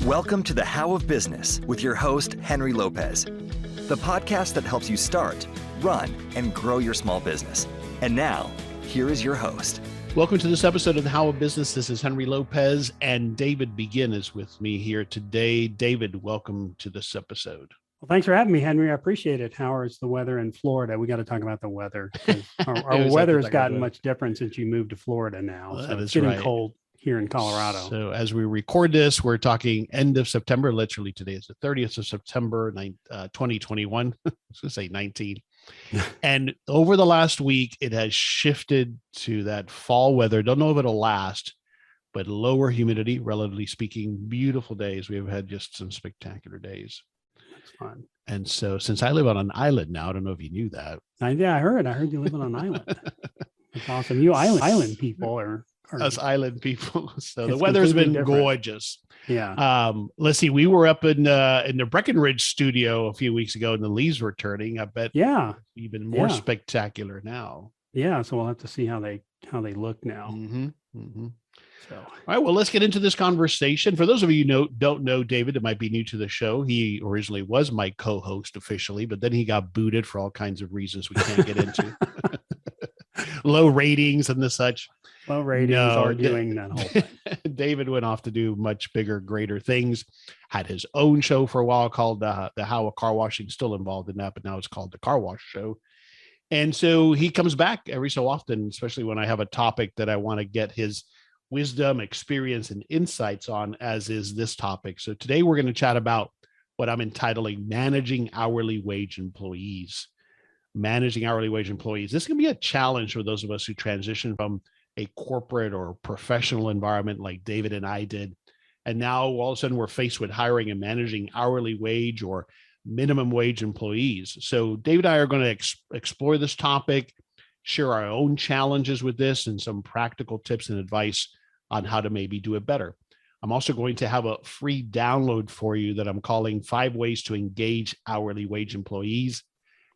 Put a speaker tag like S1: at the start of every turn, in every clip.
S1: Welcome to the How of Business with your host, Henry Lopez, the podcast that helps you start, run, and grow your small business. And now, here is your host.
S2: Welcome to this episode of the How of Business. This is Henry Lopez, and David Begin is with me here today. David, welcome to this episode.
S3: Well, thanks for having me, Henry. I appreciate it. How is the weather in Florida? We got to talk about the weather. Our weather has gotten much different since you moved to Florida now.
S2: Well,
S3: so it's
S2: is
S3: getting
S2: right.
S3: cold here in Colorado.
S2: So as we record this, we're talking end of September. Literally today is the 30th of September, 2021. I was going to say 19. And over the last week, it has shifted to that fall weather. Don't know if it'll last, but lower humidity, relatively speaking, beautiful days. We have had just some spectacular days.
S3: That's fun.
S2: And so since I live on an island now, I don't know if you knew that.
S3: Yeah, I heard you live on an island. That's awesome. You island people are
S2: us island people. So the weather's been gorgeous.
S3: Yeah.
S2: Let's see. We were up in the Breckenridge studio a few weeks ago, and the leaves were turning. I bet.
S3: Yeah.
S2: Even more spectacular now.
S3: Yeah. So we'll have to see how they look now.
S2: Mm-hmm. Mm-hmm.
S3: So,
S2: all right. Well, let's get into this conversation. For those of you who don't know David, that might be new to the show. He originally was my co-host officially, but then he got booted for all kinds of reasons we can't get into. Low ratings and the such.
S3: Low ratings, arguing that whole thing.
S2: David went off to do much bigger, greater things. Had his own show for a while called the How of Car Washing. Still involved in that, but now it's called the Car Wash Show. And so he comes back every so often, especially when I have a topic that I want to get his wisdom, experience, and insights on, as is this topic. So today we're going to chat about what I'm entitling Managing Hourly Wage Employees. Managing hourly wage employees. This can be a challenge for those of us who transition from a corporate or professional environment like David and I did. And now all of a sudden we're faced with hiring and managing hourly wage or minimum wage employees. So David and I are going to explore this topic, share our own challenges with this, and some practical tips and advice on how to maybe do it better. I'm also going to have a free download for you that I'm calling 5 Ways to Engage Hourly Wage Employees.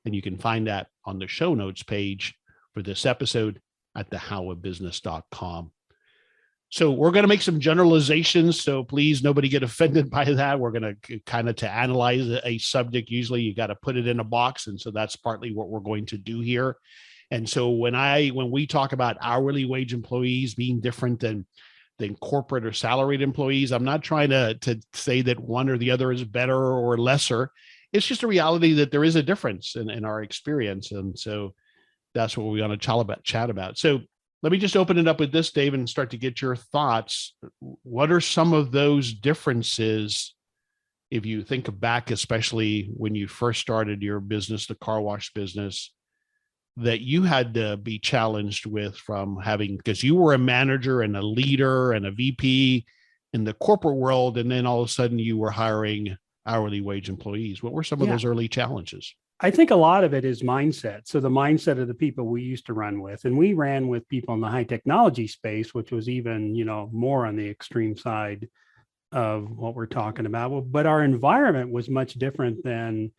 S2: And you can find that on the show notes page for this episode at thehowofbusiness.com. So we're going to make some generalizations. So please, nobody get offended by that. We're going to kind of to analyze a subject. Usually you got to put it in a box. And so that's partly what we're going to do here. And so when we talk about hourly wage employees being different than corporate or salaried employees, I'm not trying to say that one or the other is better or lesser. It's just a reality that there is a difference in our experience. And so that's what we want to chat about. So let me just open it up with this, Dave, and start to get your thoughts. What are some of those differences, if you think back, especially when you first started your business, the car wash business, that you had to be challenged with from having, because you were a manager and a leader and a VP in the corporate world, and then all of a sudden you were hiring hourly wage employees. What were some of those early challenges?
S3: I think a lot of it is mindset. So the mindset of the people we used to run with, and we ran with people in the high technology space, which was even, more on the extreme side of what we're talking about. But our environment was much different than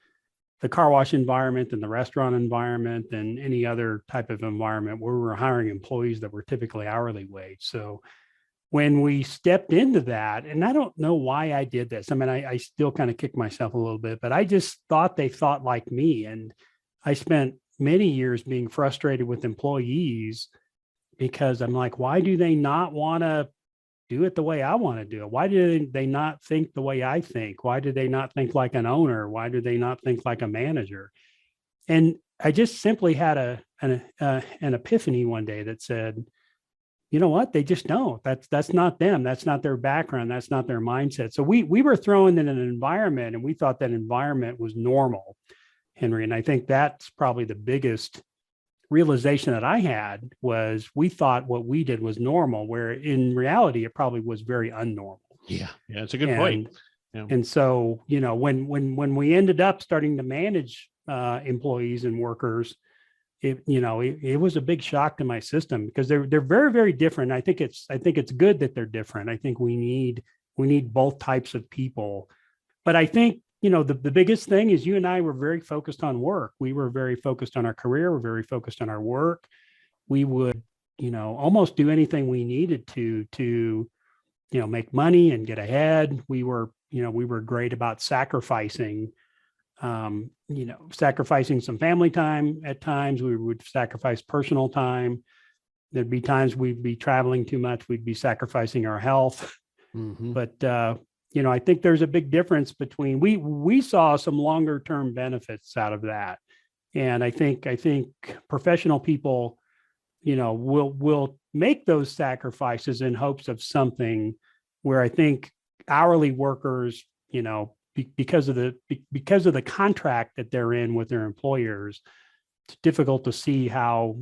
S3: the car wash environment and the restaurant environment and any other type of environment where we were hiring employees that were typically hourly wage. So when we stepped into that, and I don't know why I did this. I mean, I still kind of kick myself a little bit, but I just thought they thought like me. And I spent many years being frustrated with employees because I'm like, why do they not want to do it the way I want to do it? Why do they not think the way I think? Why do they not think like an owner? Why do they not think like a manager? And I just simply had an epiphany one day that said, you know what? They just don't. That's not them. That's not their background. That's not their mindset. So we were thrown in an environment, and we thought that environment was normal, Henry. And I think that's probably the biggest realization that I had was we thought what we did was normal, where in reality it probably was very unnormal.
S2: Yeah, it's a good point. Yeah.
S3: And so when we ended up starting to manage employees and workers, it was a big shock to my system because they're very, very different. I think it's good that they're different. I think we need both types of people. But I think, the biggest thing is you and I were very focused on work. We were very focused on our career. We're very focused on our work. We would, almost do anything we needed to make money and get ahead. We were great about sacrificing sacrificing some family time at times. We would sacrifice personal time. There'd be times we'd be traveling too much. We'd be sacrificing our health.
S2: Mm-hmm.
S3: But, I think there's a big difference between, we saw some longer term benefits out of that. And I think professional people, will make those sacrifices in hopes of something, where I think hourly workers, because of the contract that they're in with their employers, it's difficult to see how,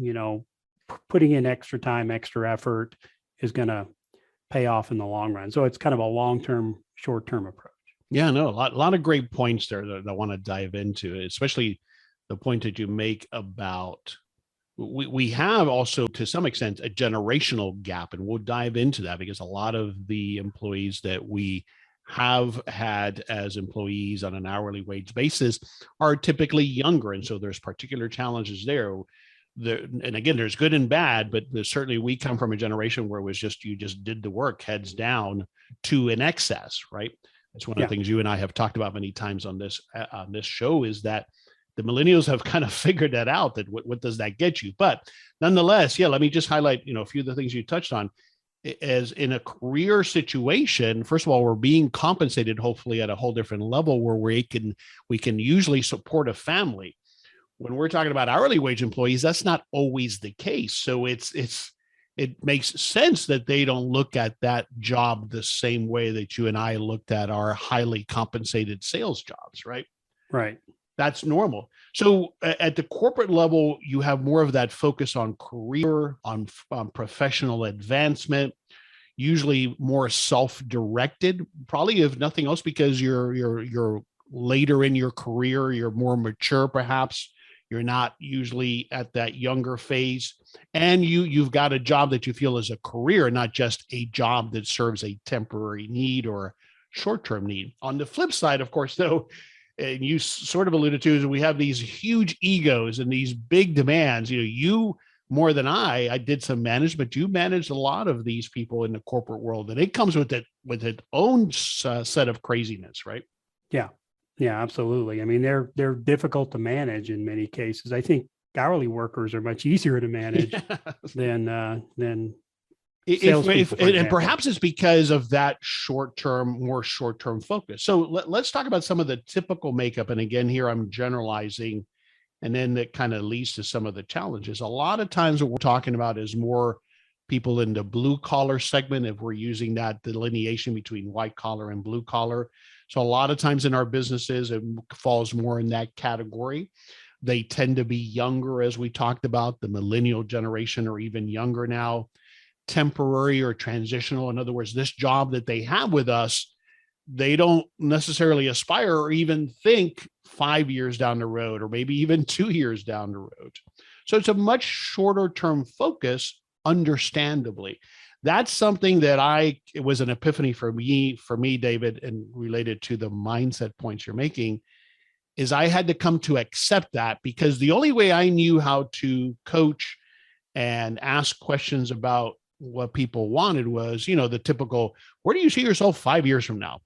S3: putting in extra time, extra effort is going to pay off in the long run. So it's kind of a long-term, short-term approach.
S2: Yeah, no, a lot of great points there that I want to dive into, especially the point that you make about we have also, to some extent, a generational gap, and we'll dive into that because a lot of the employees that we have had as employees on an hourly wage basis are typically younger. And so there's particular challenges there. And again, there's good and bad, but certainly we come from a generation where it was just, you just did the work heads down to an excess, right? That's one of the things you and I have talked about many times on this show, is that the millennials have kind of figured that out, that what does that get you? But nonetheless, let me just highlight, a few of the things you touched on. As in a career situation, first of all, we're being compensated hopefully at a whole different level where we can usually support a family. When we're talking about hourly wage employees, that's not always the case. So it makes sense that they don't look at that job the same way that you and I looked at our highly compensated sales jobs, right?
S3: Right.
S2: That's normal. So at the corporate level, you have more of that focus on career, on professional advancement, usually more self-directed, probably if nothing else, because you're later in your career, you're more mature, perhaps. You're not usually at that younger phase, and you've got a job that you feel is a career, not just a job that serves a temporary need or short-term need. On the flip side, of course, though, and you sort of alluded to, is we have these huge egos and these big demands. You more than I did some management. You managed a lot of these people in the corporate world, and it comes with its own set of craziness, right?
S3: Yeah, absolutely. I mean, they're difficult to manage in many cases. I think hourly workers are much easier to manage than salespeople.
S2: And perhaps it's because of that more short-term focus. So let's talk about some of the typical makeup. And again, here I'm generalizing, and then that kind of leads to some of the challenges. A lot of times what we're talking about is more people in the blue collar segment, if we're using that delineation between white collar and blue collar. So a lot of times in our businesses, it falls more in that category. They tend to be younger, as we talked about, the millennial generation, or even younger now. Temporary or transitional. In other words, this job that they have with us, they don't necessarily aspire or even think 5 years down the road, or maybe even 2 years down the road. So it's a much shorter term focus, understandably. That's something that it was an epiphany for me, David, and related to the mindset points you're making, is I had to come to accept that, because the only way I knew how to coach and ask questions about what people wanted was, the typical, where do you see yourself 5 years from now?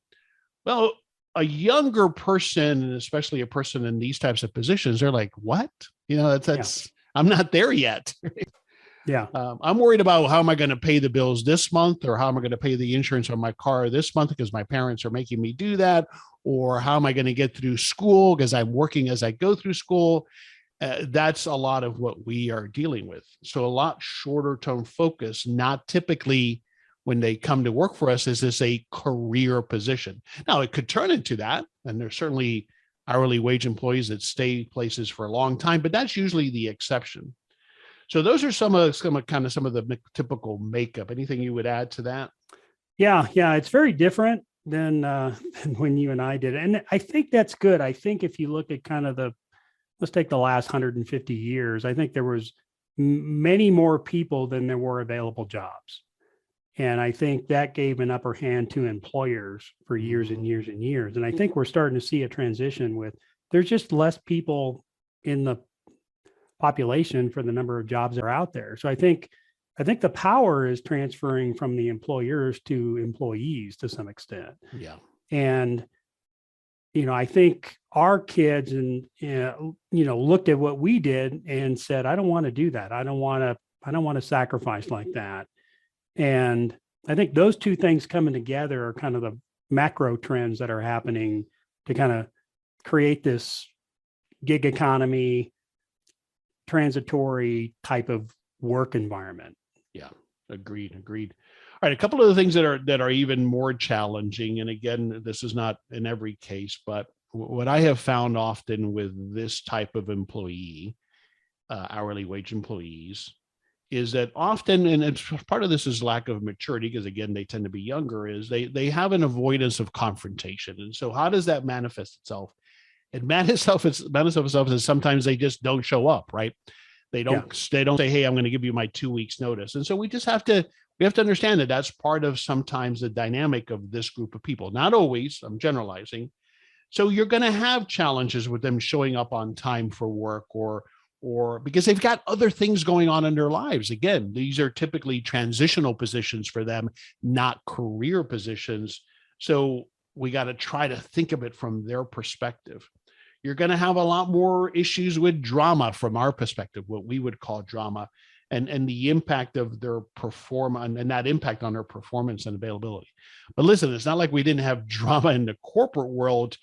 S2: Well, a younger person, and especially a person in these types of positions, they're like, what? I'm not there yet.
S3: Yeah.
S2: I'm worried about how am I going to pay the bills this month, or how am I going to pay the insurance on my car this month because my parents are making me do that, or how am I going to get through school because I'm working as I go through school. That's a lot of what we are dealing with. So a lot shorter term focus, not typically when they come to work for us, is this a career position. Now it could turn into that, and there's certainly hourly wage employees that stay places for a long time, but that's usually the exception. So those are some of the typical makeup. Anything you would add to that?
S3: Yeah, it's very different than when you and I did it. And I think that's good. I think if you look at kind of let's take the last 150 years, I think there was many more people than there were available jobs. And I think that gave an upper hand to employers for years and years and years. And I think we're starting to see a transition with, there's just less people in the population for the number of jobs that are out there. So I think I think the power is transferring from the employers to employees to some extent.
S2: Yeah.
S3: And, I think our kids looked at what we did and said, I don't want to do that. I don't want to sacrifice like that. And I think those two things coming together are kind of the macro trends that are happening to kind of create this gig economy, transitory type of work environment.
S2: Yeah, agreed. All right, a couple of the things that are even more challenging, and again, this is not in every case, but what I have found often with this type of employee, hourly wage employees, is that often, and it's part of this is lack of maturity, because again, they tend to be younger, is they have an avoidance of confrontation. And so how does that manifest itself? It manifests itself as sometimes they just don't show up, right? They don't say, hey, I'm going to give you my 2 weeks notice. And so we have to understand that that's part of sometimes the dynamic of this group of people. Not always, I'm generalizing. So you're going to have challenges with them showing up on time for work or because they've got other things going on in their lives. Again, these are typically transitional positions for them, not career positions. So we got to try to think of it from their perspective. You're going to have a lot more issues with drama from our perspective, what we would call drama, and the impact of their performance and that impact on their performance and availability. But listen, it's not like we didn't have drama in the corporate world.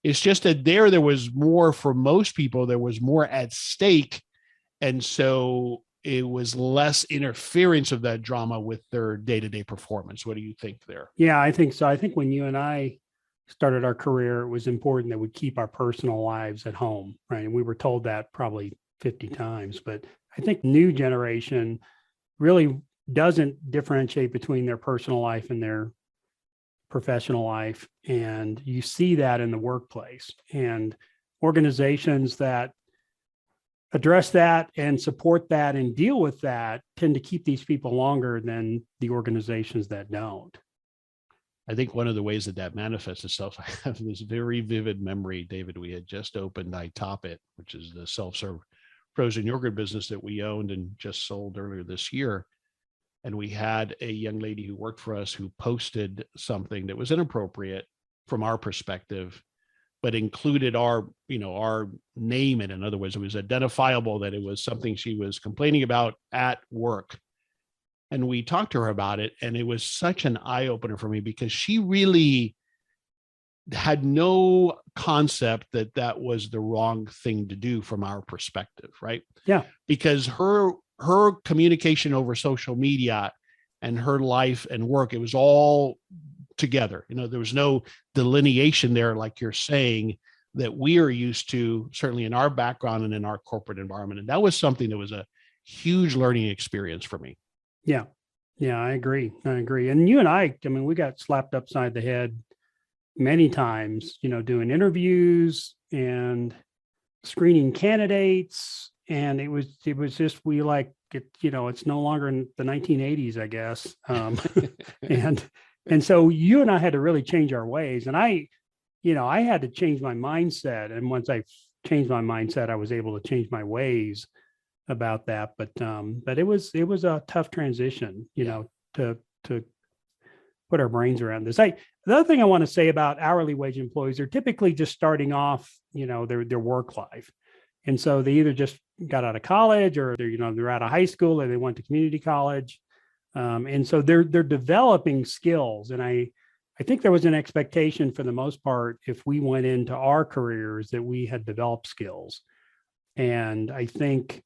S2: It's just that there was more for most people, there was more at stake. And so it was less interference of that drama with their day-to-day performance. What do you think there?
S3: Yeah, I think so. I think when you and I started our career, it was important that we keep our personal lives at home, right? And we were told that probably 50 times, but I think new generation really doesn't differentiate between their personal life and their professional life. And you see that in the workplace, and organizations that address that and support that and deal with that tend to keep these people longer than the organizations that don't.
S2: I think one of the ways that manifests itself, I have this very vivid memory, David. We had just opened I Top It, which is the self-serve frozen yogurt business that we owned and just sold earlier this year. And we had a young lady who worked for us who posted something that was inappropriate from our perspective, but included our name in it. In other words, it was identifiable that it was something she was complaining about at work. And we talked to her about it, and it was such an eye opener for me because she really had no concept that was the wrong thing to do from our perspective, right?
S3: Yeah.
S2: Because her communication over social media and her life and work, it was all together. There was no delineation there, like you're saying, that we are used to, certainly in our background and in our corporate environment. And that was something that was a huge learning experience for me.
S3: Yeah. Yeah, I agree. And you and I mean, we got slapped upside the head many times, doing interviews and screening candidates. And it was just, we it's no longer in the 1980s, I guess. And so you and I had to really change our ways. And I had to change my mindset. And once I changed my mindset, I was able to change my ways about that. But it was a tough transition, to put our brains around this. The other thing I want to say about hourly wage employees, they're typically just starting off, their work life. And so they either just got out of college, or they're out of high school, or they went to community college. And so they're developing skills. And I think there was an expectation for the most part, if we went into our careers, that we had developed skills. And I think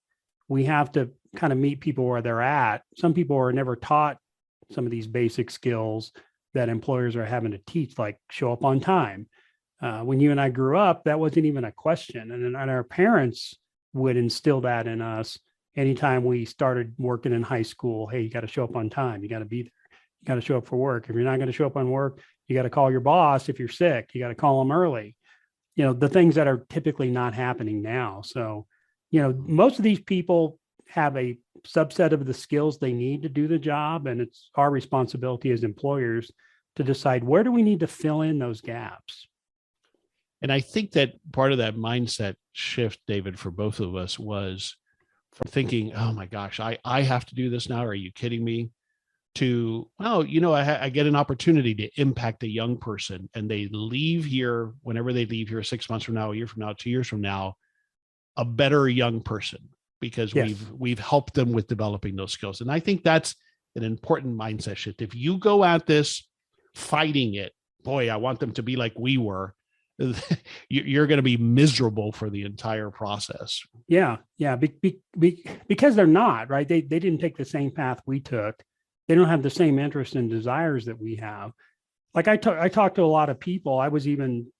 S3: we have to kind of meet people where they're at. Some people are never taught some of these basic skills that employers are having to teach, like show up on time. When you and I grew up, that wasn't even a question. And our parents would instill that in us anytime we started working in high school. Hey, you got to show up on time. You got to be there. You got to show up for work. If you're not going to show up on work, you got to call your boss. If you're sick, you got to call them early. The things that are typically not happening now. So, most of these people have a subset of the skills they need to do the job. And it's our responsibility as employers to decide, where do we need to fill in those gaps?
S2: And I think that part of that mindset shift, David, for both of us was from thinking, oh my gosh, I have to do this now. Are you kidding me? To, well, I get an opportunity to impact a young person, and they leave here, whenever they leave here, 6 months from now, a year from now, 2 years from now, a better young person, because
S3: Yes.
S2: we've helped them with developing those skills. And I think that's an important mindset shift. If you go at this fighting it, boy, I want them to be like we were, you're going to be miserable for the entire process.
S3: Yeah. Because they're not, right. They didn't take the same path we took. They don't have the same interests and desires that we have. Like I talked to a lot of people. I was even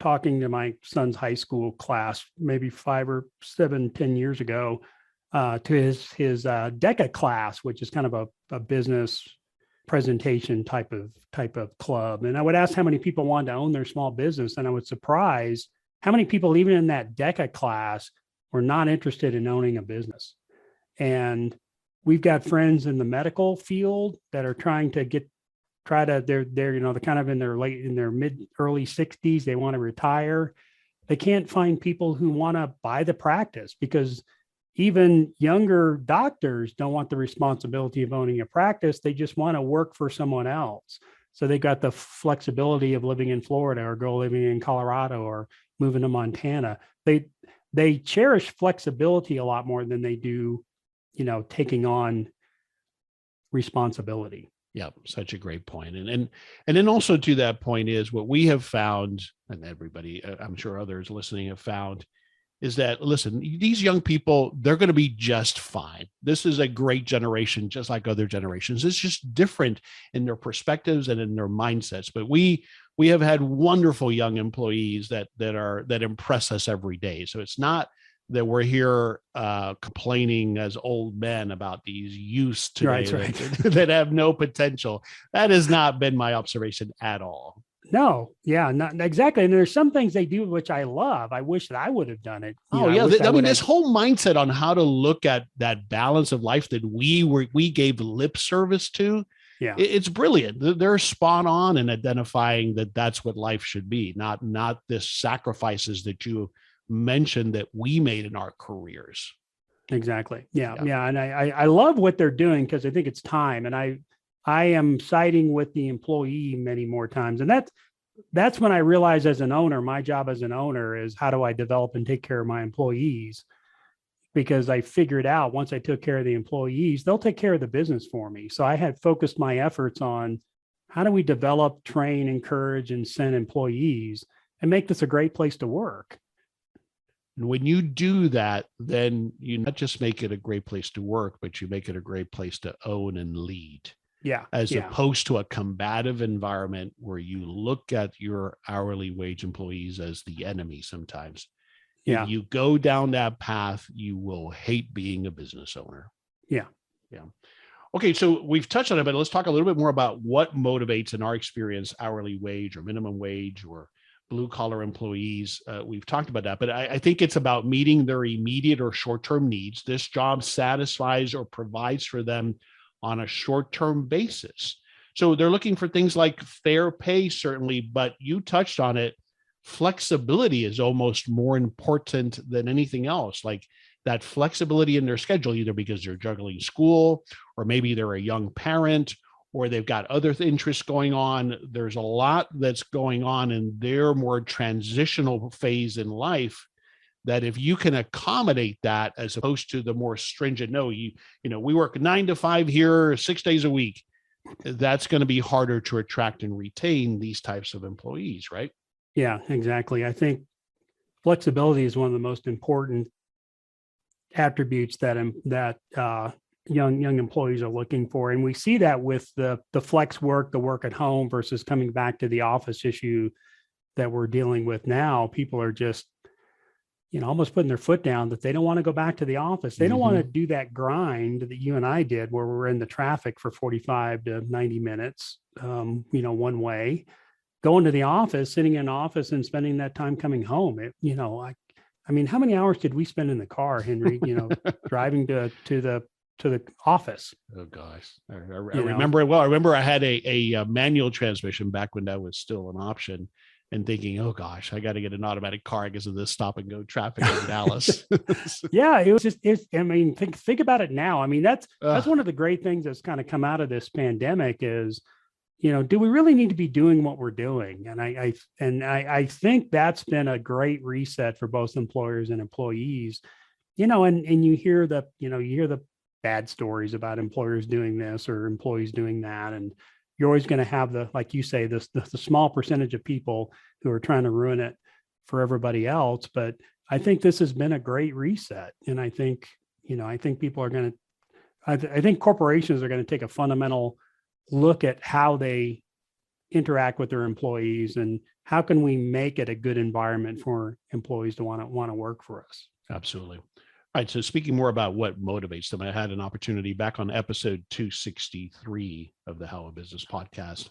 S3: talking to my son's high school class, maybe 5 or 7, 10 years ago, to his DECA class, which is kind of a business presentation type of club. And I would ask how many people wanted to own their small business, and I was surprised how many people, even in that DECA class, were not interested in owning a business. And we've got friends in the medical field that are trying to they're kind of in their early 60s. They want to retire. They can't find people who want to buy the practice, because even younger doctors don't want the responsibility of owning a practice. They just want to work for someone else. So they got the flexibility of living in Florida, or go living in Colorado, or moving to Montana. They cherish flexibility a lot more than they do, taking on responsibility.
S2: Yeah, such a great point. And then also to that point is what we have found, and everybody, I'm sure others listening have found, is that, listen, these young people, they're going to be just fine. This is a great generation, just like other generations. It's just different in their perspectives and in their mindsets. But we have had wonderful young employees that impress us every day. So it's not that we're here complaining as old men about these youths today,
S3: Right.
S2: that have no potential. That has not been my observation at all.
S3: No, yeah, not exactly. And there's some things they do which I love. I wish that I would have done it.
S2: This whole mindset on how to look at that balance of life that we gave lip service to.
S3: Yeah,
S2: it's brilliant. They're spot on in identifying that that's what life should be, not this sacrifices that you mentioned that we made in our careers.
S3: Exactly. Yeah. And I love what they're doing, because I think it's time. And I am siding with the employee many more times. And that's when I realized, as an owner, my job as an owner is, how do I develop and take care of my employees? Because I figured out, once I took care of the employees, they'll take care of the business for me. So I had focused my efforts on, how do we develop, train, encourage, and send employees and make this a great place to work?
S2: And when you do that, then you not just make it a great place to work, but you make it a great place to own and lead.
S3: Yeah.
S2: As opposed to a combative environment where you look at your hourly wage employees as the enemy sometimes.
S3: Yeah.
S2: If you go down that path, you will hate being a business owner.
S3: Yeah.
S2: Okay, so we've touched on it, but let's talk a little bit more about what motivates, in our experience, hourly wage or minimum wage or blue collar employees. We've talked about that, but I think it's about meeting their immediate or short-term needs. This job satisfies or provides for them on a short-term basis. So they're looking for things like fair pay, certainly, but you touched on it. Flexibility is almost more important than anything else. Like that flexibility in their schedule, either because they're juggling school, or maybe they're a young parent, or they've got other interests going on. There's a lot that's going on in their more transitional phase in life, that if you can accommodate that, as opposed to the more stringent, we work 9 to 5 here, 6 days a week, that's going to be harder to attract and retain these types of employees, right?
S3: Yeah, exactly. I think flexibility is one of the most important attributes that young employees are looking for. And we see that with the flex work, the work at home versus coming back to the office issue that we're dealing with now. People are just, almost putting their foot down that they don't want to go back to the office. They don't want to do that grind that you and I did, where we're in the traffic for 45 to 90 minutes, one way, going to the office, sitting in an office and spending that time coming home. How many hours did we spend in the car, Henry, driving to the office?
S2: Oh gosh. I remember it well. I remember I had a manual transmission back when that was still an option. and thinking, oh gosh, I got to get an automatic car because of this stop and go traffic in Dallas.
S3: Yeah, it was just, I mean, think about it now. I mean, that's one of the great things that's kind of come out of this pandemic is, do we really need to be doing what we're doing? And I think that's been a great reset for both employers and employees, and you hear the bad stories about employers doing this or employees doing that. And you're always going to have like you say, the small percentage of people who are trying to ruin it for everybody else. But I think this has been a great reset. And I think people are going to, I think corporations are going to take a fundamental look at how they interact with their employees and how can we make it a good environment for employees to want to work for us.
S2: Absolutely. All right. So speaking more about what motivates them, I had an opportunity back on episode 263 of the How a Business podcast.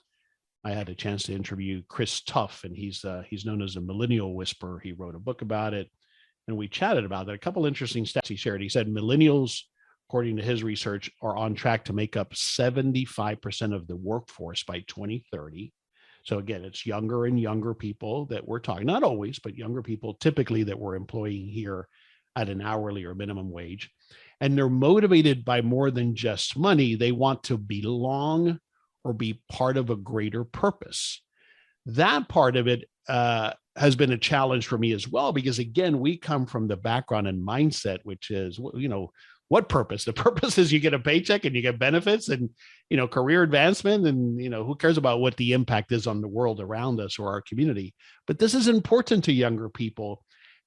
S2: I had a chance to interview Chris Tuff, and he's known as a millennial whisperer. He wrote a book about it, and we chatted about it. A couple interesting stats he shared. He said millennials, according to his research, are on track to make up 75% of the workforce by 2030. So again, it's younger and younger people that we're talking, not always, but younger people typically that we're employing here at an hourly or minimum wage. And they're motivated by more than just money. They want to belong or be part of a greater purpose. That part of it has been a challenge for me as well, because again, we come from the background and mindset, which is, what purpose? The purpose is you get a paycheck and you get benefits and, career advancement and, who cares about what the impact is on the world around us or our community. But this is important to younger people.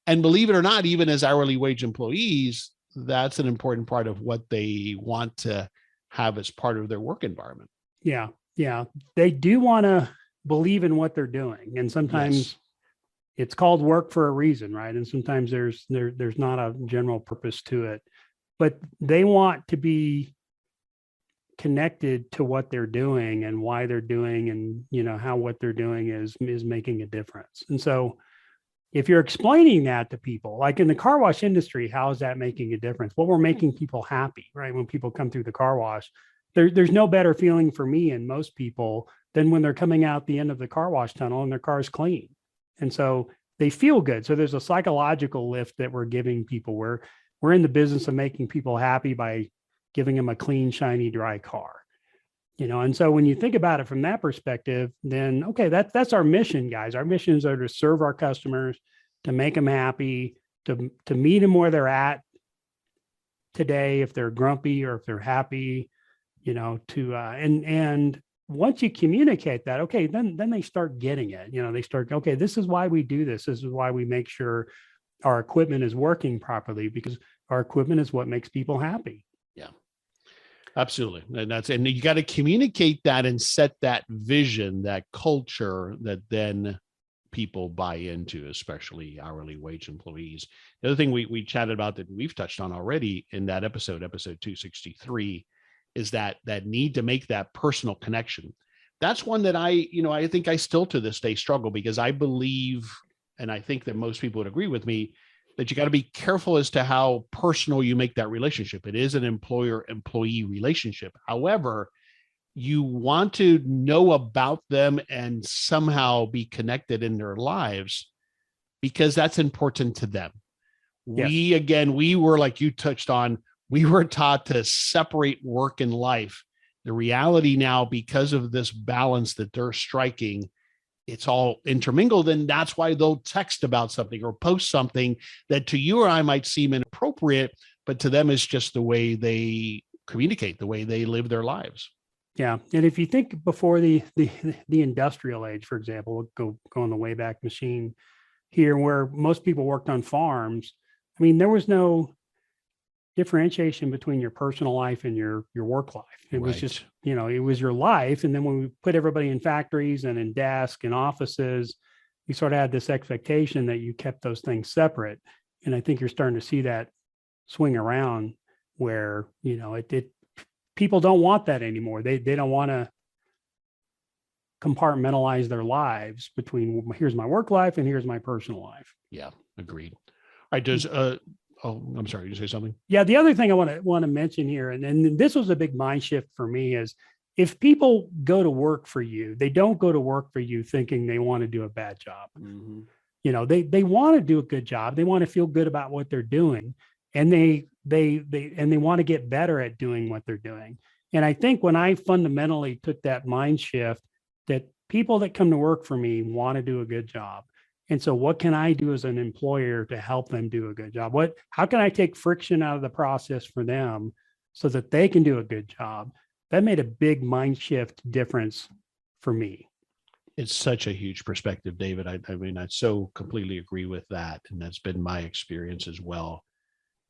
S2: And believe it or not, even as hourly wage employees, that's an important part of what they want to have as part of their work environment.
S3: Yeah. Yeah. They do want to believe in what they're doing. And sometimes it's called work for a reason, right? And sometimes there's not a general purpose to it, but they want to be connected to what they're doing and why they're doing and, how what they're doing is making a difference. And so if you're explaining that to people, like in the car wash industry, how is that making a difference? Well, we're making people happy, right? When people come through the car wash, there's no better feeling for me and most people than when they're coming out the end of the car wash tunnel and their car's clean. And so they feel good. So there's a psychological lift that we're giving people. We're in the business of making people happy by giving them a clean, shiny, dry car. And so when you think about it from that perspective, then, okay, that's our mission, guys. Our missions are to serve our customers, to make them happy, to meet them where they're at today, if they're grumpy or if they're happy, and once you communicate that, okay, then they start getting it. They start, okay, this is why we do this. This is why we make sure our equipment is working properly, because our equipment is what makes people happy.
S2: Yeah. Absolutely. And you got to communicate that and set that vision, that culture that then people buy into, especially hourly wage employees. The other thing we chatted about that we've touched on already in that episode 263, is that need to make that personal connection. That's one that I think I still to this day struggle, because I believe, and I think that most people would agree with me, that you got to be careful as to how personal you make that relationship. It is an employer-employee relationship. However, you want to know about them and somehow be connected in their lives, because that's important to them. Yes. We were, like you touched on, we were taught to separate work and life. The reality now, because of this balance that they're striking, it's all intermingled. And that's why they'll text about something or post something that to you or I might seem inappropriate, but to them it's just the way they communicate, the way they live their lives.
S3: Yeah. And if you think before the industrial age, for example, we'll go on the Wayback Machine here, where most people worked on farms. I mean, there was no differentiation between your personal life and your work life. It was just, it was your life. And then when we put everybody in factories and in desks and offices, we sort of had this expectation that you kept those things separate. And I think you're starting to see that swing around where, people don't want that anymore. They don't want to compartmentalize their lives between here's my work life and here's my personal life.
S2: Yeah, agreed. All right. I'm sorry, you say something?
S3: Yeah. The other thing I want to mention here, and this was a big mind shift for me, is if people go to work for you, they don't go to work for you thinking they want to do a bad job.
S2: Mm-hmm.
S3: They want to do a good job. They want to feel good about what they're doing, and they want to get better at doing what they're doing. And I think when I fundamentally took that mind shift, that people that come to work for me want to do a good job. And so what can I do as an employer to help them do a good job? How can I take friction out of the process for them so that they can do a good job? That made a big mind shift difference for me.
S2: It's such a huge perspective, David. I mean, I so completely agree with that. And that's been my experience as well.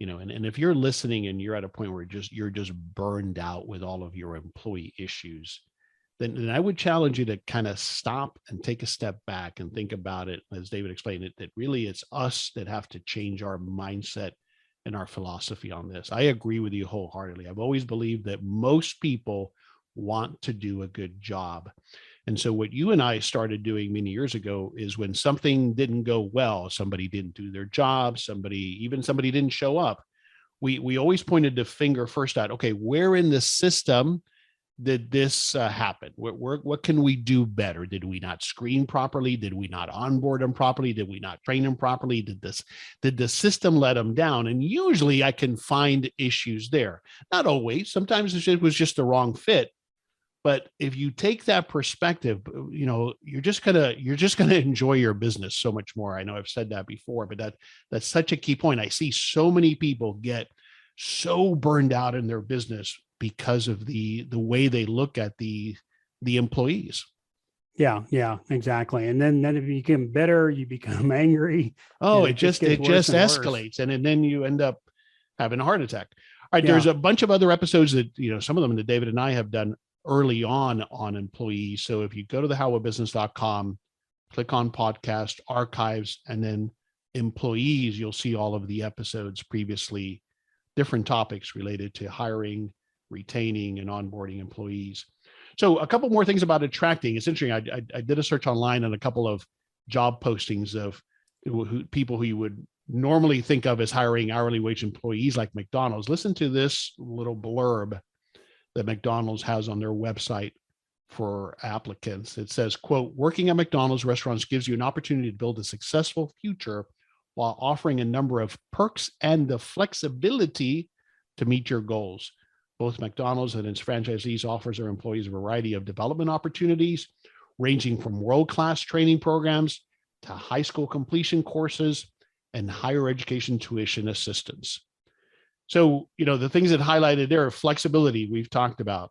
S2: And if you're listening and you're at a point where you're just burned out with all of your employee issues, then I would challenge you to kind of stop and take a step back and think about it, as David explained it, that really it's us that have to change our mindset and our philosophy on this. I agree with you wholeheartedly. I've always believed that most people want to do a good job. And so what you and I started doing many years ago is when something didn't go well, somebody didn't do their job, somebody didn't show up, we always pointed the finger first at, okay, where in the system did this happen? What can we do better? Did we not screen properly? Did we not onboard them properly? Did we not train them properly? Did the system let them down? And usually I can find issues there. Not always. Sometimes it was just the wrong fit. But if you take that perspective, you're just gonna enjoy your business so much more. I know I've said that before, but that's such a key point. I see so many people get so burned out in their business because of the way they look at the employees.
S3: Yeah, exactly. And then if you become bitter, you become angry.
S2: Oh,
S3: it just
S2: escalates, and then you end up having a heart attack. All right,
S3: Yeah.
S2: There's a bunch of other episodes that some of them that David and I have done early on employees. So if you go to thehowabusiness.com, click on podcast archives, and then employees, you'll see all of the episodes previously, different topics related to hiring, retaining, and onboarding employees. So a couple more things about attracting. It's interesting. I did a search online on a couple of job postings of people who you would normally think of as hiring hourly wage employees like McDonald's. Listen to this little blurb that McDonald's has on their website for applicants. It says, quote, working at McDonald's restaurants gives you an opportunity to build a successful future while offering a number of perks and the flexibility to meet your goals. Both McDonald's and its franchisees offers their employees a variety of development opportunities, ranging from world-class training programs to high school completion courses and higher education tuition assistance. So, the things that highlighted there are flexibility we've talked about.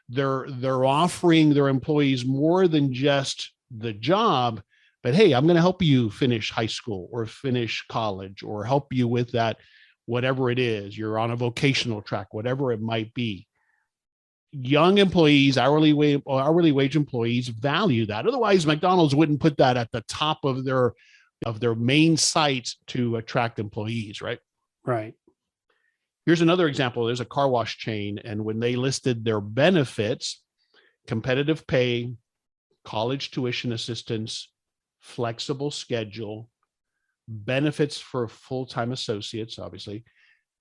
S2: They're offering their employees more than just the job, but hey, I'm going to help you finish high school or finish college or help you with that, whatever it is. You're on a vocational track, whatever it might be. Young employees, hourly wage employees value that. Otherwise, McDonald's wouldn't put that at the top of their main site to attract employees, right?
S3: Right.
S2: Here's another example. There's a car wash chain, and when they listed their benefits, competitive pay, college tuition assistance, flexible schedule, benefits for full-time associates, obviously,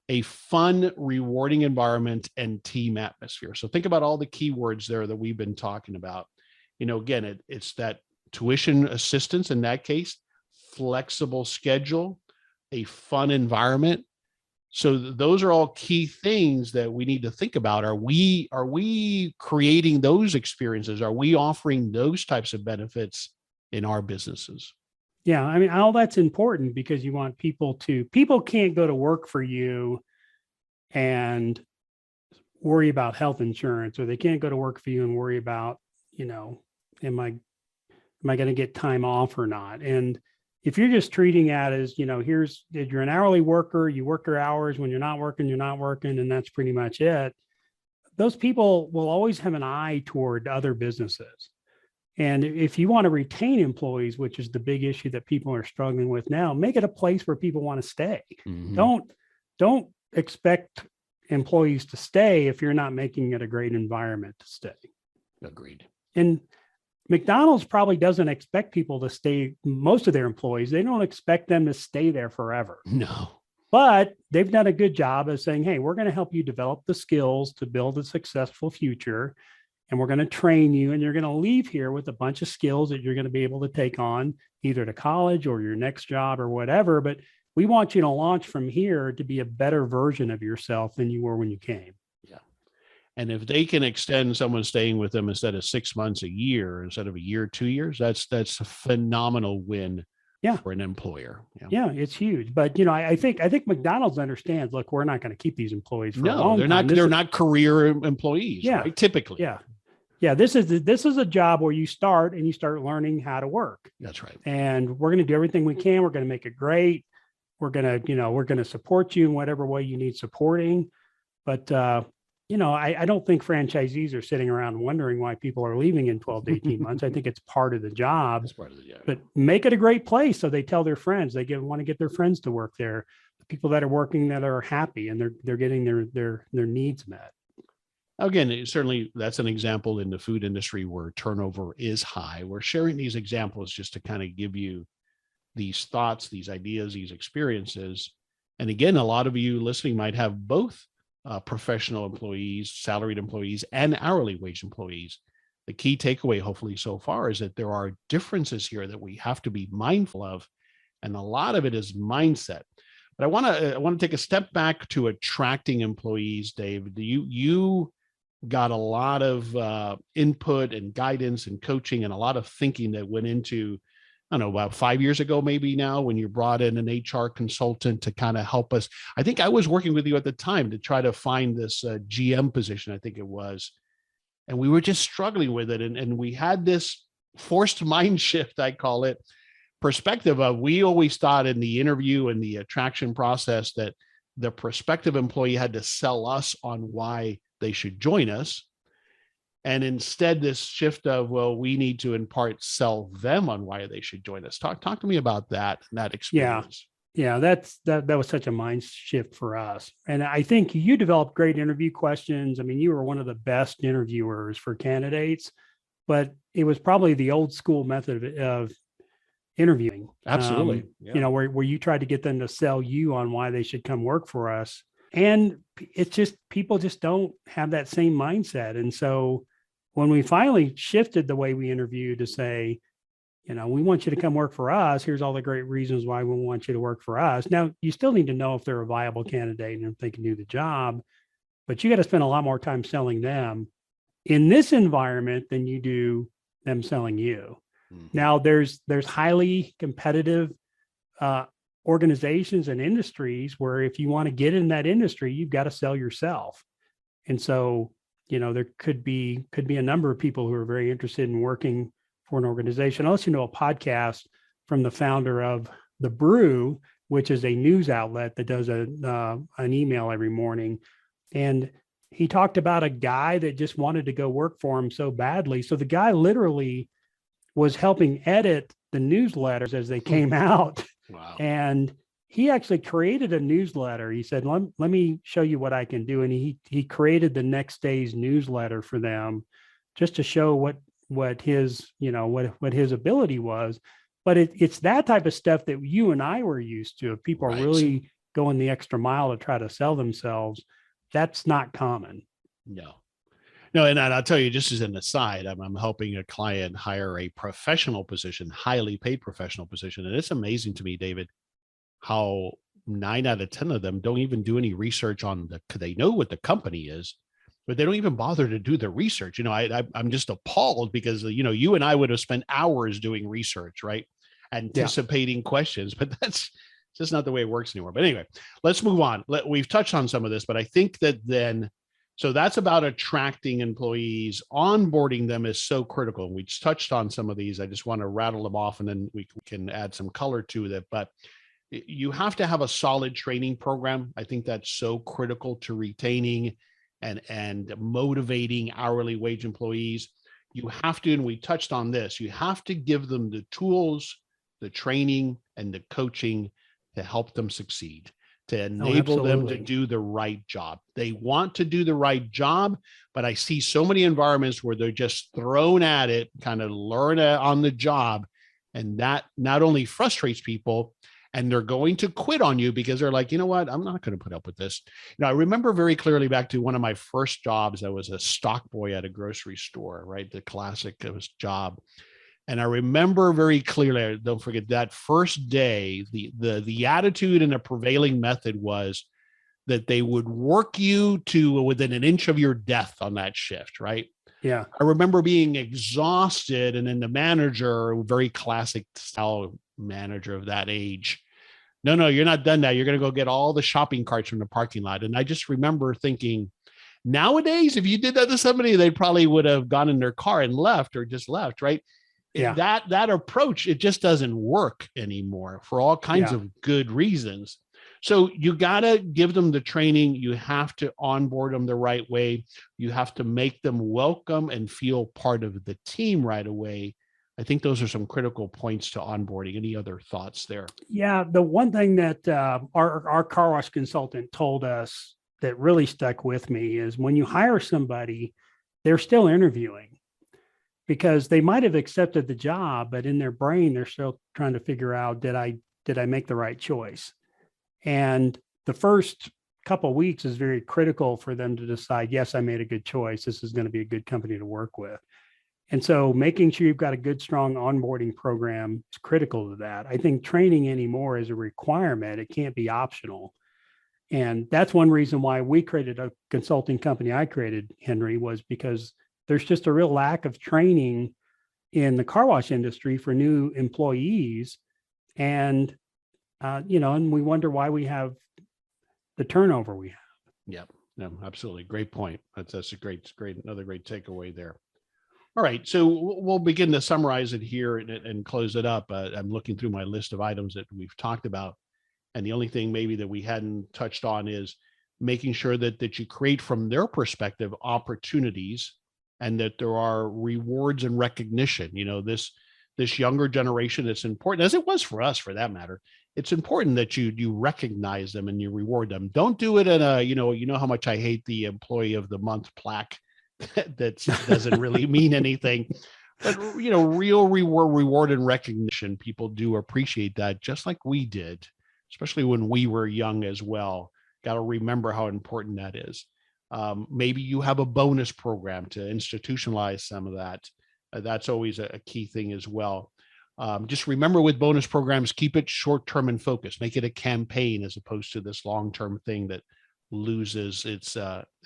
S2: a fun, rewarding environment, and team atmosphere. So think about all the keywords there that we've been talking about. Again, it's that tuition assistance in that case, flexible schedule, a fun environment. So those are all key things that we need to think about. Are we creating those experiences? Are we offering those types of benefits in our businesses?
S3: Yeah. I mean, all that's important because you want people can't go to work for you and worry about health insurance, or they can't go to work for you and worry about, am I going to get time off or not? And if you're just treating that as, you're an hourly worker, you work your hours, when you're not working, and that's pretty much it. Those people will always have an eye toward other businesses. And if you want to retain employees, which is the big issue that people are struggling with now, make it a place where people want to stay. Mm-hmm. Don't expect employees to stay if you're not making it a great environment to stay.
S2: Agreed.
S3: And McDonald's probably doesn't expect people to stay, most of their employees, they don't expect them to stay there forever.
S2: No.
S3: But they've done a good job of saying, hey, we're going to help you develop the skills to build a successful future. and we're going to train you, and you're going to leave here with a bunch of skills that you're going to be able to take on either to college or your next job or whatever. But we want you to launch from here to be a better version of yourself than you were when you came.
S2: Yeah. And if they can extend someone staying with them instead of 6 months, a year, instead of a year, 2 years, that's a phenomenal win for an employer.
S3: Yeah, it's huge. But I think McDonald's understands, look, we're not going to keep these employees for a long time.
S2: They're not career employees, right? Typically.
S3: Yeah. This is a job where you start learning how to work.
S2: That's right.
S3: And we're going to do everything we can. We're going to make it great. We're going to support you in whatever way you need supporting. But I don't think franchisees are sitting around wondering why people are leaving in 12 to 18 months. I think it's part of the job.
S2: It's part of the job.
S3: But make it a great place so they tell their friends. They want to get their friends to work there. The people that are working that are happy and they're getting their needs met.
S2: Again, certainly that's an example in the food industry where turnover is high. We're sharing these examples just to kind of give you these thoughts, these ideas, these experiences. And again, a lot of you listening might have both professional employees, salaried employees, and hourly wage employees. The key takeaway, hopefully, so far is that there are differences here that we have to be mindful of, and a lot of it is mindset. But I want to take a step back to attracting employees, Dave. You got a lot of input and guidance and coaching and a lot of thinking that went into, I don't know, about 5 years ago, maybe now, when you brought in an HR consultant to kind of help us. I think I was working with you at the time to try to find this GM position, I think it was. And we were just struggling with it. And we had this forced mind shift, I call it, perspective of, we always thought in the interview and the attraction process that the prospective employee had to sell us on why they should join us. And instead, this shift of, well, we need to in part sell them on why they should join us. Talk to me about that experience.
S3: Yeah, that was such a mind shift for us. And I think you developed great interview questions. I mean, you were one of the best interviewers for candidates, but it was probably the old school method of interviewing.
S2: Absolutely.
S3: Where you tried to get them to sell you on why they should come work for us. And it's just, people just don't have that same mindset. And so when we finally shifted the way we interview to say, we want you to come work for us, here's all the great reasons why we want you to work for us. Now, you still need to know if they're a viable candidate and if they can do the job, but you got to spend a lot more time selling them in this environment than you do them selling you. Mm-hmm. Now, there's highly competitive organizations and industries where if you want to get in that industry, you've got to sell yourself. And so, there could be a number of people who are very interested in working for an organization. I listened to a podcast from the founder of The Brew, which is a news outlet that does an email every morning. And he talked about a guy that just wanted to go work for him so badly. So the guy literally was helping edit the newsletters as they came out.
S2: Wow.
S3: And he actually created a newsletter. He said, let me show you what I can do. And he created the next day's newsletter for them just to show what his ability was. But it's that type of stuff that you and I were used to. If people are really going the extra mile to try to sell themselves, that's not common.
S2: No, and I'll tell you, just as an aside, I'm helping a client hire a professional position, highly paid professional position. And it's amazing to me, David, how 9 out of 10 of them don't even do any research on they know what the company is, but they don't even bother to do the research. I'm just appalled because, you and I would have spent hours doing research, right? Anticipating questions, but that's just not the way it works anymore. But anyway, let's move on. We've touched on some of this, but I think that so that's about attracting employees. Onboarding them is so critical. We just touched on some of these. I just want to rattle them off and then we can add some color to that. But you have to have a solid training program. I think that's so critical to retaining and motivating hourly wage employees. You have to, and we touched on this, you have to give them the tools, the training, and the coaching to help them succeed, to enable them to do the right job. They want to do the right job, but I see so many environments where they're just thrown at it, kind of learn on the job. And that not only frustrates people, and they're going to quit on you because they're like, you know what, I'm not going to put up with this. I remember very clearly back to one of my first jobs. I was a stock boy at a grocery store, right? The classic job. And I remember very clearly, don't forget that first day, the attitude and the prevailing method was that they would work you to within an inch of your death on that shift, right?
S3: Yeah.
S2: I remember being exhausted, and then the manager, very classic style manager of that age, no, you're not done now. You're going to go get all the shopping carts from the parking lot. And I just remember thinking, nowadays, if you did that to somebody, they probably would have gone in their car and left or just left, right?
S3: Yeah.
S2: That approach, it just doesn't work anymore for all kinds of good reasons. So you got to give them the training. You have to onboard them the right way. You have to make them welcome and feel part of the team right away. I think those are some critical points to onboarding. Any other thoughts there?
S3: Yeah. The one thing that our car wash consultant told us that really stuck with me is when you hire somebody, they're still interviewing, because they might have accepted the job, but in their brain, they're still trying to figure out, did I make the right choice? And the first couple of weeks is very critical for them to decide, yes, I made a good choice. This is going to be a good company to work with. And so making sure you've got a good, strong onboarding program is critical to that. I think training anymore is a requirement. It can't be optional. And that's one reason why we created a consulting company. I created, Henry, was because there's just a real lack of training in the car wash industry for new employees. And and we wonder why we have the turnover we have.
S2: Yeah, no, absolutely. Great point. That's a great, another great takeaway there. All right, so we'll begin to summarize it here and close it up. I'm looking through my list of items that we've talked about, and the only thing maybe that we hadn't touched on is making sure that you create from their perspective opportunities, and that there are rewards and recognition. This younger generation, it's important, as it was for us, for that matter. It's important that you recognize them and you reward them. Don't do it in a, you know how much I hate the employee of the month plaque that doesn't really mean anything. But, real reward and recognition, people do appreciate that, just like we did, especially when we were young as well. Got to remember how important that is. Maybe you have a bonus program to institutionalize some of that. That's always a key thing as well. Just remember, with bonus programs, keep it short-term and focused. Make it a campaign as opposed to this long-term thing that loses its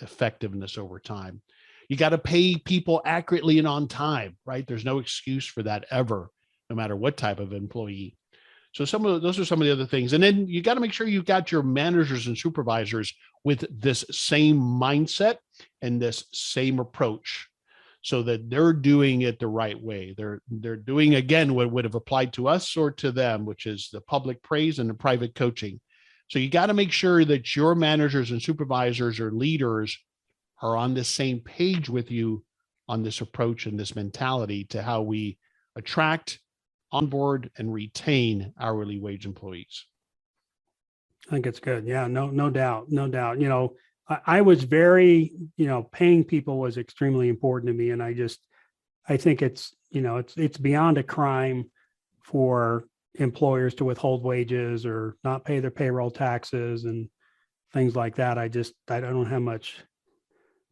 S2: effectiveness over time. You got to pay people accurately and on time, right? There's no excuse for that ever, no matter what type of employee. So those are some of the other things. And then you got to make sure you've got your managers and supervisors with this same mindset and this same approach, so that they're doing it the right way. They're doing, again, what would have applied to us or to them, which is the public praise and the private coaching. So you got to make sure that your managers and supervisors or leaders are on the same page with you on this approach and this mentality to how we attract, onboard, and retain hourly wage employees.
S3: I think it's good. Yeah, no doubt. I was very, paying people was extremely important to me. And I think it's beyond a crime for employers to withhold wages or not pay their payroll taxes and things like that. I don't have much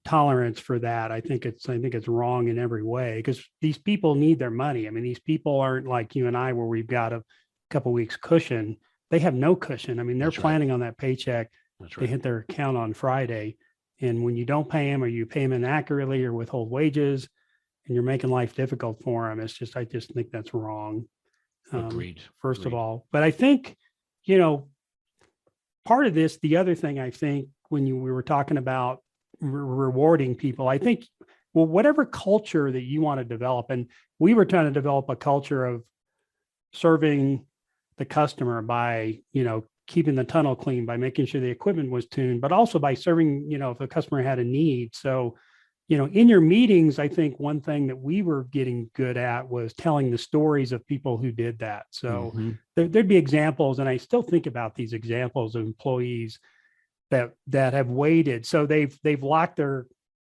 S3: tolerance for that. I think it's wrong in every way, because these people need their money. I mean, these people aren't like you and I, where we've got a couple weeks cushion. They have no cushion. I mean, they're planning on that paycheck. That's right. They hit their account on Friday. And when you don't pay them, or you pay them inaccurately or withhold wages, and you're making life difficult for them, I just think that's wrong.
S2: Agreed.
S3: First of all, but I think, part of this, the other thing, I think we were talking about rewarding people, I think, well, whatever culture that you want to develop, and we were trying to develop a culture of serving the customer by, keeping the tunnel clean, by making sure the equipment was tuned, but also by serving, if the customer had a need. So, in your meetings, I think one thing that we were getting good at was telling the stories of people who did that. So there'd be examples, and I still think about these examples of employees that have waited. So they've locked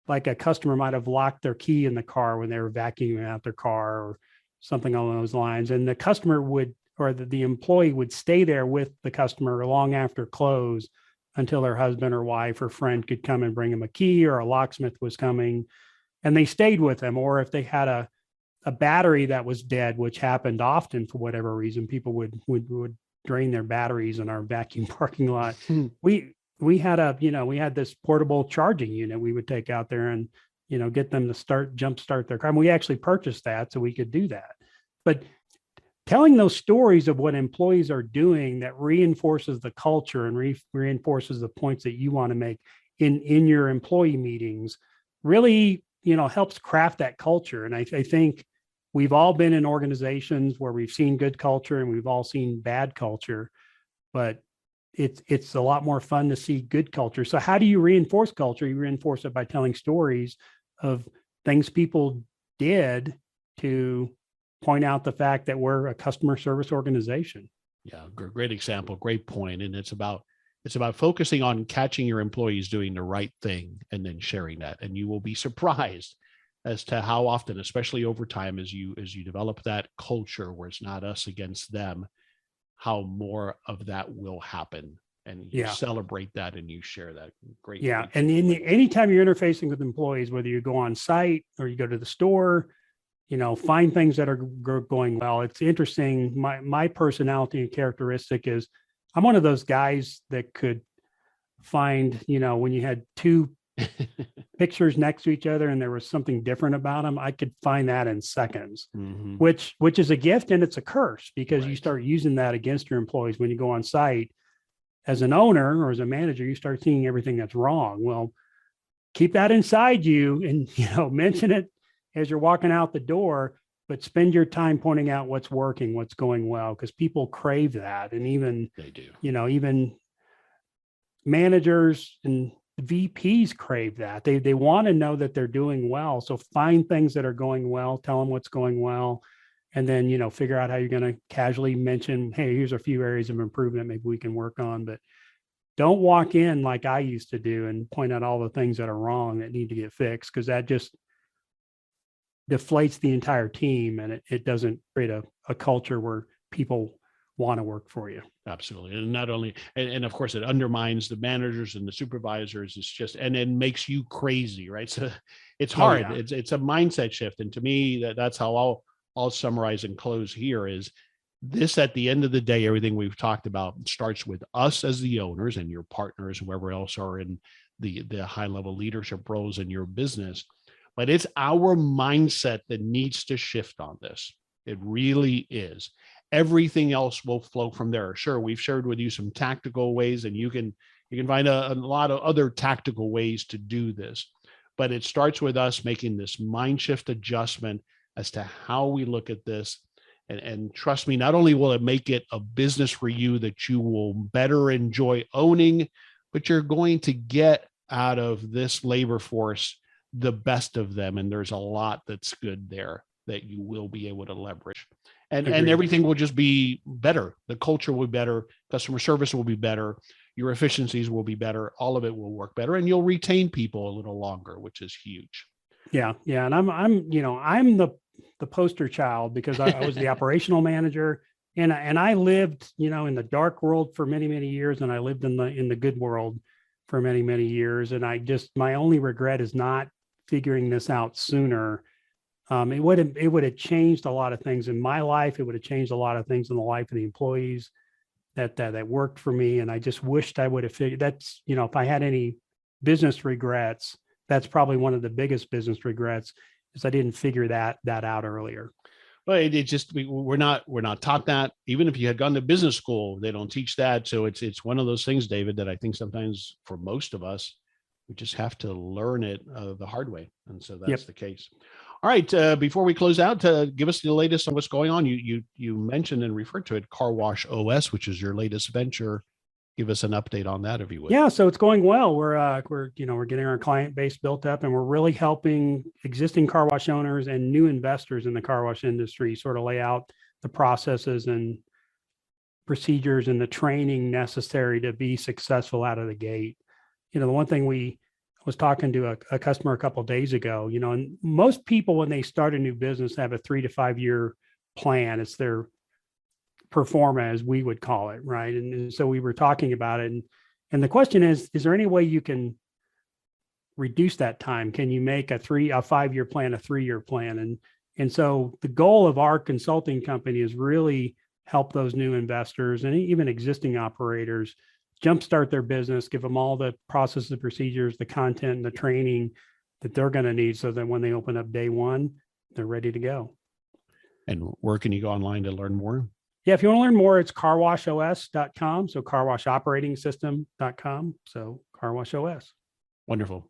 S3: like a customer might have locked their key in the car when they were vacuuming out their car or something along those lines. And the customer would or the employee would stay there with the customer long after close until their husband or wife or friend could come and bring them a key, or a locksmith was coming, and they stayed with them. Or if they had a battery that was dead, which happened often for whatever reason, people would drain their batteries in our vacuum parking lot. We had this portable charging unit we would take out there and, get them to jumpstart their car. And we actually purchased that so we could do that. But telling those stories of what employees are doing that reinforces the culture and reinforces the points that you want to make in your employee meetings really, helps craft that culture. And I think we've all been in organizations where we've seen good culture and we've all seen bad culture, but it's a lot more fun to see good culture. So how do you reinforce culture? You reinforce it by telling stories of things people did to point out the fact that we're a customer service organization.
S2: Yeah, great example, great point. And it's about focusing on catching your employees doing the right thing and then sharing that. And you will be surprised as to how often, especially over time, as you develop that culture where it's not us against them, how more of that will happen. And you celebrate that and you share that. Great.
S3: Yeah. And anytime you're interfacing with employees, whether you go on site or you go to the store, find things that are going well. It's interesting. My personality and characteristic is I'm one of those guys that could find, when you had two pictures next to each other and there was something different about them, I could find that in seconds, which is a gift and it's a curse, because you start using that against your employees. When you go on site as an owner or as a manager, you start seeing everything that's wrong. Well, keep that inside you and, mention it as you're walking out the door, but spend your time pointing out what's working, what's going well, because people crave that. And even,
S2: they do,
S3: even managers and VPs crave that. They want to know that they're doing well. So find things that are going well, tell them what's going well, and then, figure out how you're going to casually mention, hey, here's a few areas of improvement maybe we can work on. But don't walk in like I used to do and point out all the things that are wrong that need to get fixed, because that just deflates the entire team, and it doesn't create a culture where people want to work for you.
S2: Absolutely. And not only, and of course it undermines the managers and the supervisors. It's just, and it makes you crazy, right? So it's hard. It's a mindset shift. And to me, that's how I'll summarize and close here is this: at the end of the day, everything we've talked about starts with us as the owners and your partners, whoever else are in the high level leadership roles in your business. But it's our mindset that needs to shift on this. It really is. Everything else will flow from there. Sure, we've shared with you some tactical ways, and you can find a lot of other tactical ways to do this. But it starts with us making this mind shift adjustment as to how we look at this. And trust me, not only will it make it a business for you that you will better enjoy owning, but you're going to get out of this labor force the best of them. And there's a lot that's good there that you will be able to leverage. And everything will just be better. The culture will be better. Customer service will be better. Your efficiencies will be better. All of it will work better, and you'll retain people a little longer, which is huge.
S3: Yeah. Yeah. And I'm the poster child, because I was the operational manager, and I lived, in the dark world for many, many years. And I lived in the good world for many, many years. And my only regret is not figuring this out sooner. It would have changed a lot of things in my life. It would have changed a lot of things in the life of the employees that worked for me. And I just wished I would have figured that's, if I had any business regrets, that's probably one of the biggest business regrets, is I didn't figure that out earlier.
S2: Well, it just, we're not taught that. Even if you had gone to business school, they don't teach that. So it's one of those things, David, that I think sometimes for most of us, we just have to learn it the hard way. And so that's the case. All right. Before we close out, give us the latest on what's going on. You mentioned and referred to it, Car Wash OS, which is your latest venture. Give us an update on that, if you would.
S3: Yeah, so it's going well. We're getting our client base built up, and we're really helping existing car wash owners and new investors in the car wash industry sort of lay out the processes and procedures and the training necessary to be successful out of the gate. The one thing I was talking to a customer a couple of days ago, and most people, when they start a new business, have a 3 to 5 year plan. It's their performa, as we would call it, right? And so we were talking about it, and the question is there any way you can reduce that time? Can you make a 5-year plan a 3-year plan? And so the goal of our consulting company is really help those new investors and even existing operators jumpstart their business, give them all the processes, the procedures, the content, and the training that they're going to need, so that when they open up day one, they're ready to go.
S2: And where can you go online to learn more?
S3: Yeah, if you want to learn more, it's carwashos.com. So carwashoperating-system.com. So carwashos.
S2: Wonderful.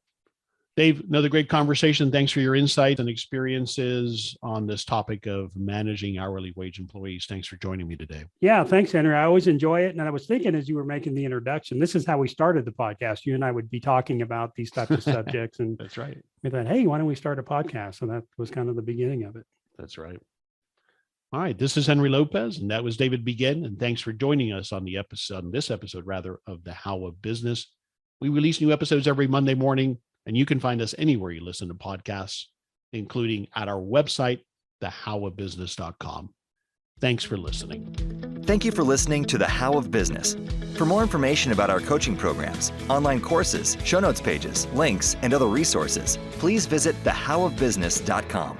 S2: Dave, another great conversation. Thanks for your insights and experiences on this topic of managing hourly wage employees. Thanks for joining me today.
S3: Yeah, thanks, Henry. I always enjoy it. And I was thinking, as you were making the introduction, this is how we started the podcast. You and I would be talking about these types of subjects. And
S2: that's right.
S3: We thought, hey, why don't we start a podcast? So that was kind of the beginning of it.
S2: That's right. All right. This is Henry Lopez, and that was David Begin. And thanks for joining us on this episode of the How of Business. We release new episodes every Monday morning, and you can find us anywhere you listen to podcasts, including at our website, thehowofbusiness.com. Thanks for listening.
S1: Thank you for listening to The How of Business. For more information about our coaching programs, online courses, show notes pages, links, and other resources, please visit thehowofbusiness.com.